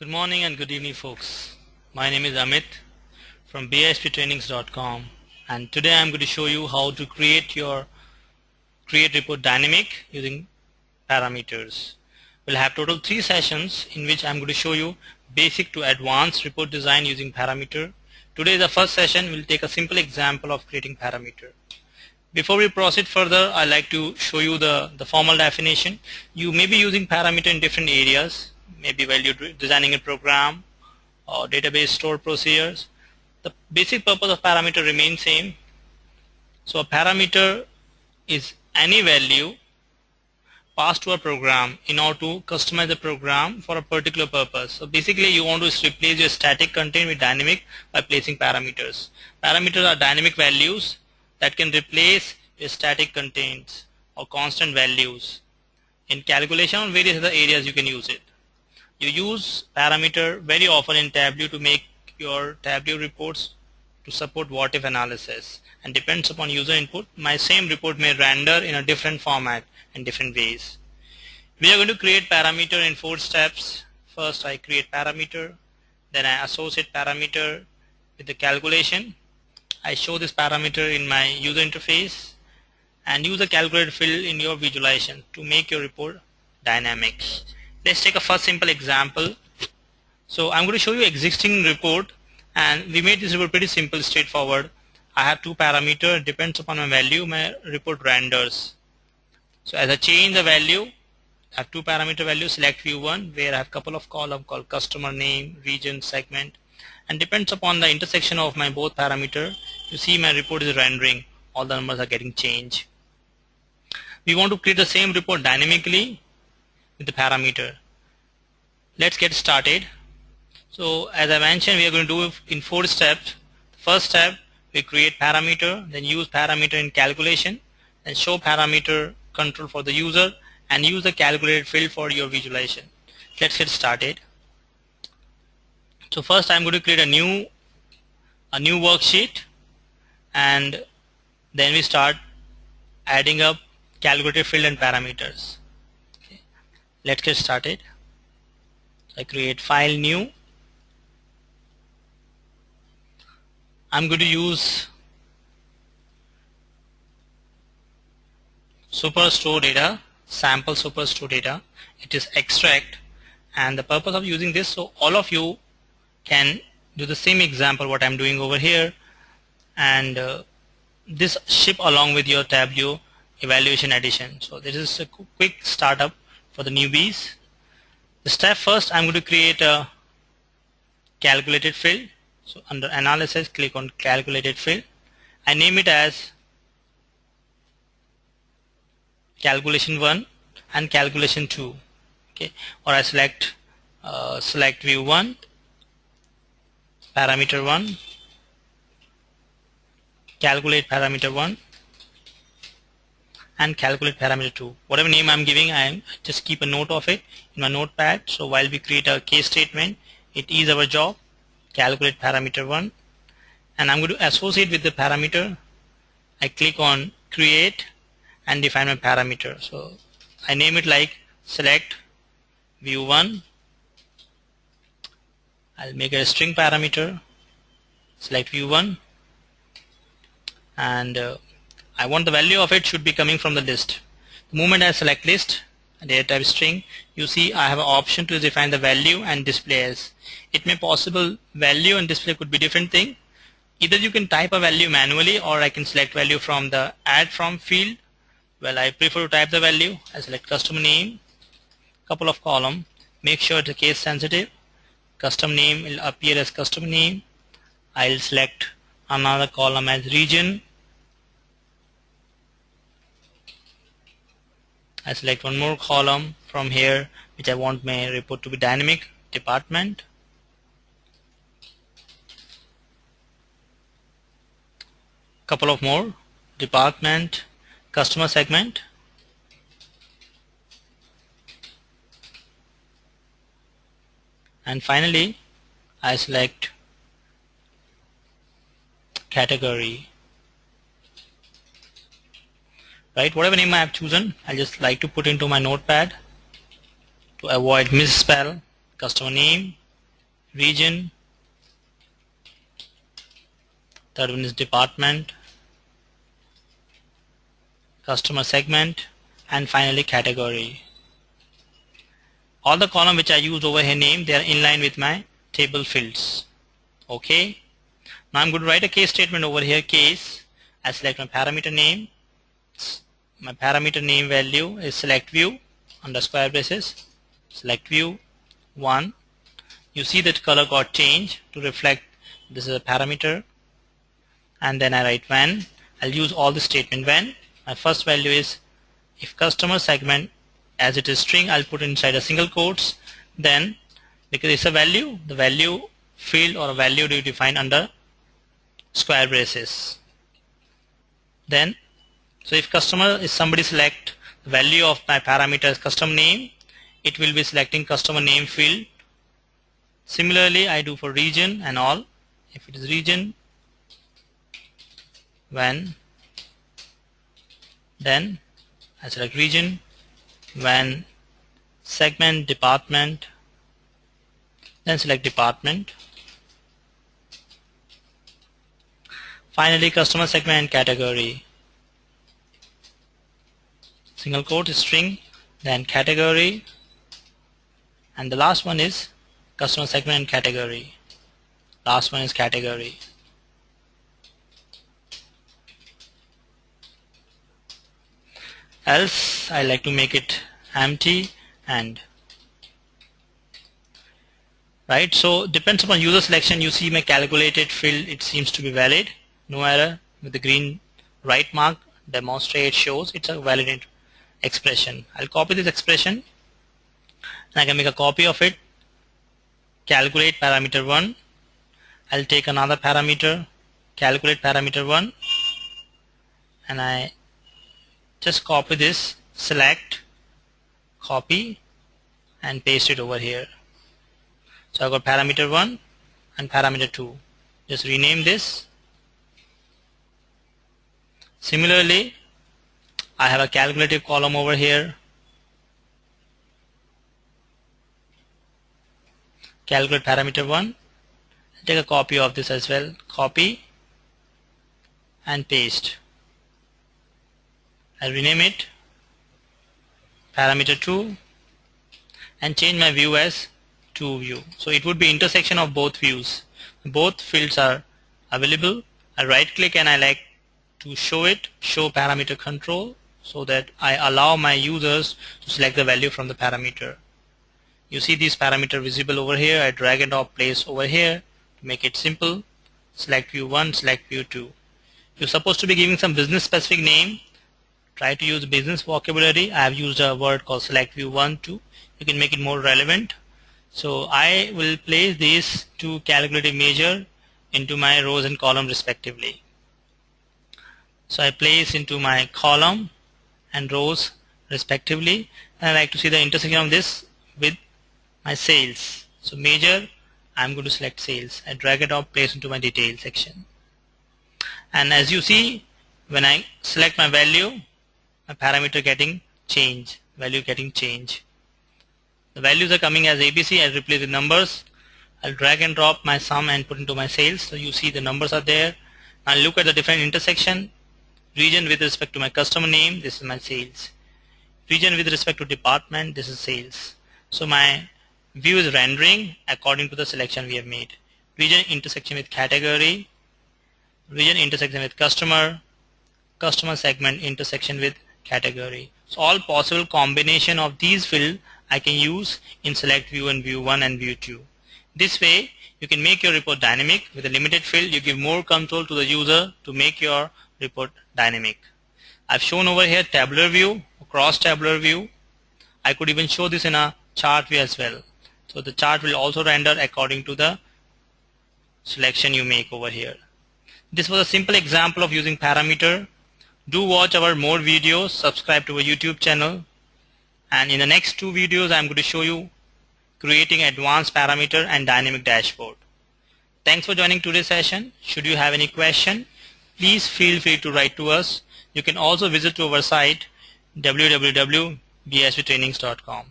Good morning and good evening, folks. My name is Amit from bisptrainings.com, and today I'm going to show you how to create report dynamic using parameters. We'll have total 3 sessions in which I'm going to show you basic to advanced report design using parameter. Today, the first session, we'll take a simple example of creating parameter. Before we proceed further, I'd like to show you the formal definition. You may be using parameter in different areas, maybe while you're designing a program or database store procedures. The basic purpose of parameter remains same. So a parameter is any value passed to a program in order to customize the program for a particular purpose. So basically you want to replace your static content with dynamic by placing parameters. Parameters are dynamic values that can replace your static contains or constant values. In calculation or various other areas you can use it. You use parameter very often in Tableau to make your Tableau reports to support what if analysis, and depends upon user input. My same report may render in a different format in different ways. We are going to create parameter in 4 steps. First I create parameter, then I associate parameter with the calculation. I show this parameter in my user interface and use the calculated field in your visualization to make your report dynamic. Let's take a first simple example. So I'm going to show you existing report, and we made this report pretty simple, straightforward. I have 2 parameters, depends upon my value, my report renders. So as I change the value, I have 2 parameter values, select view 1, where I have couple of columns called customer name, region, segment, and depends upon the intersection of my both parameter. You see my report is rendering, all the numbers are getting changed. We want to create the same report dynamically with the parameter. Let's get started. So as I mentioned, we are going to do it in 4 steps. First step, we create parameter, then use parameter in calculation, then show parameter control for the user, and use the calculated field for your visualization. Let's get started. So first I'm going to create a new worksheet, and then we start adding up calculated field and parameters. Okay. Let's get started. So I create file new. I'm going to use superstore data, sample superstore data. It is extract, and the purpose of using this, so all of you can do the same example what I'm doing over here, and this ship along with your Tableau evaluation edition. So this is a quick startup for the newbies. The step first, I'm going to create a calculated field. So under analysis, click on calculated field. I name it as calculation 1 and calculation 2. Okay, or I select view 1, parameter 1, calculate parameter 1, and calculate parameter 2. Whatever name I'm giving, I just keep a note of it in my notepad. So while we create a case statement, it is our job. Calculate parameter 1, and I'm going to associate with the parameter. I click on create and define my parameter. So I name it like select view 1. I'll make it a string parameter, select view 1, and I want the value of it should be coming from the list. The moment I select list, data type string, you see I have an option to define the value and display as. It may possible value and display could be different thing. Either you can type a value manually, or I can select value from the add from field. Well, I prefer to type the value. I select customer name, couple of column, make sure it's case sensitive. Custom name will appear as customer name. I'll select another column as region. I select one more column from here which I want my report to be dynamic, department. Couple of more, department, customer segment, and finally I select category. Right, whatever name I have chosen, I just like to put into my notepad to avoid misspell. Customer name, region, third one is department, customer segment, and finally category. All the column which I used over here name, they are in line with my table fields. Okay. Now I'm going to write a case statement over here. Case, I select my parameter name. My parameter name value is select view under square braces. Select view 1. You see that color got changed to reflect this is a parameter. And then I write when. I'll use all the statement when. My first value is if customer segment, as it is string, I'll put inside a single quotes. Then because it's a value, the value field or value do you define under square braces. Then so if customer is somebody select the value of my parameter as custom name, it will be selecting customer name field. Similarly I do for region and all. If it is region, when, then I select region, when, segment, department, then select department. Finally customer segment and category. Single quote string, then category, and the last one is customer segment and category. Last one is category. Else I like to make it empty and right. So depends upon user selection. You see my calculated field, it seems to be valid, no error with the green right mark demonstrate shows it's a valid expression. I'll copy this expression and I can make a copy of it. Calculate parameter 1. I'll take another parameter, calculate parameter 1, and I just copy this, select, copy, and paste it over here. So I've got parameter 1 and parameter 2. Just rename this. Similarly, I have a calculative column over here. Calculate parameter 1. Take a copy of this as well. Copy and paste. I'll rename it parameter 2 and change my view as to view. So it would be intersection of both views. Both fields are available. I right click and I like to show it, show parameter control, so that I allow my users to select the value from the parameter. You see these parameter visible over here. I drag and drop place over here to make it simple. Select view 1, select view 2. You're supposed to be giving some business specific name. Try to use business vocabulary. I have used a word called select view 1, 2. You can make it more relevant. So I will place these two calculative measure into my rows and column respectively. So I place into my column and rows respectively, and I like to see the intersection of this with my sales. So measure, I'm going to select sales. I drag it up, place into my detail section. And as you see, when I select my value, my parameter getting change, value getting change. The values are coming as ABC. I'll replace the numbers. I'll drag and drop my sum and put into my sales. So you see the numbers are there. I'll look at the different intersection. Region with respect to my customer name, this is my sales. Region with respect to department, this is sales. So my view is rendering according to the selection we have made. Region intersection with category, region intersection with customer, customer segment intersection with category. So all possible combination of these fields I can use in select view and view 1 and view 2. This way you can make your report dynamic. With a limited field you give more control to the user to make your report dynamic. I've shown over here tabular view, cross tabular view. I could even show this in a chart view as well. So the chart will also render according to the selection you make over here. This was a simple example of using parameter. Do watch our more videos, subscribe to our YouTube channel, and in the next two videos I am going to show you creating advanced parameter and dynamic dashboard. Thanks for joining today's session. Should you have any question, please feel free to write to us. You can also visit to our site www.bsptrainings.com.